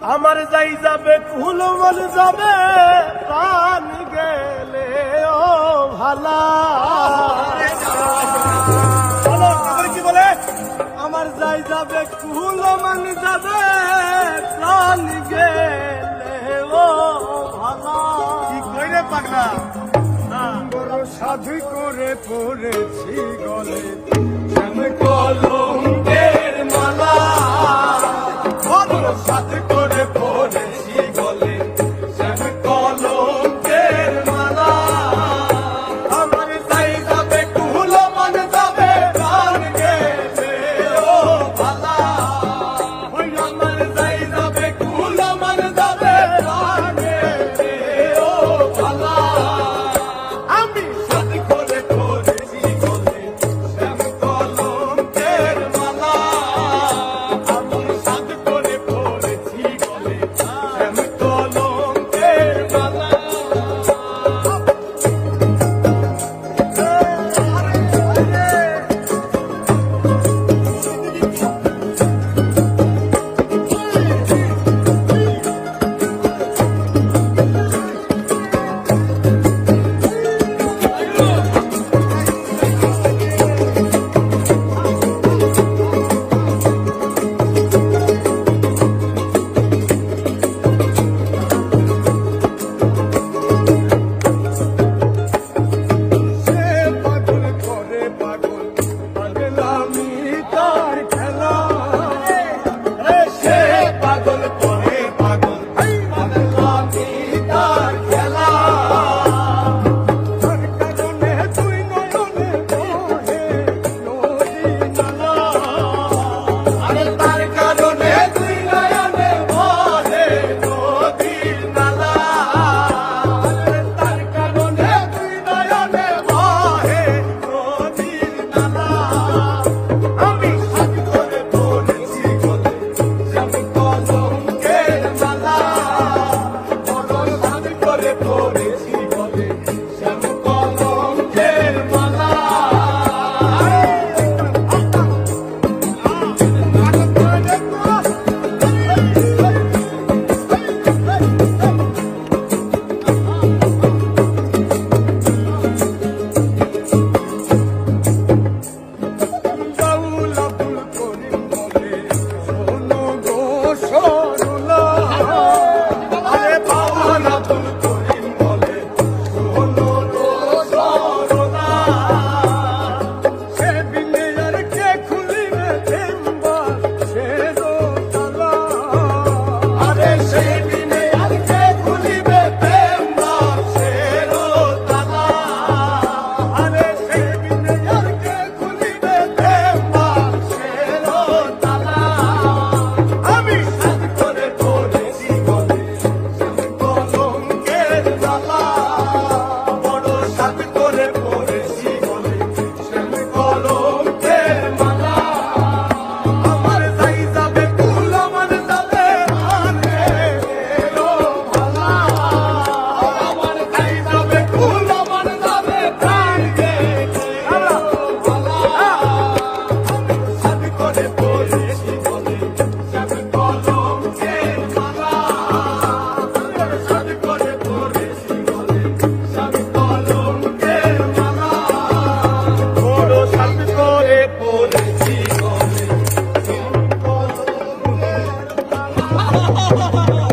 আমার যাই যাবে কুল মন যাবে প্রাণ গেলে ও ভালা কি বলে আমার যাই যাবে কুল মন যাবে প্রাণ গেলে ও ভালা কি কইরে পাগলা বড় সাধু করে পড়েছি গলে শ্যাম কলঙ্কের মালা সাথে করে পড়েছি গলে শ্যাম কলঙ্কের মালা আমার যাই যাবে কুল মন যাবে প্রাণ গেলে ও ভালা ওই আমার যাই যাবে কুল মন যাবে প্রাণ গেলে ও ভালা আমি সাথে করে পড়েছি গলে শ্যাম কলঙ্কের মালা আমি সাথে করে পড়েছি গলে শ্যাম কলঙ্কের মালা Ha ha ha ha!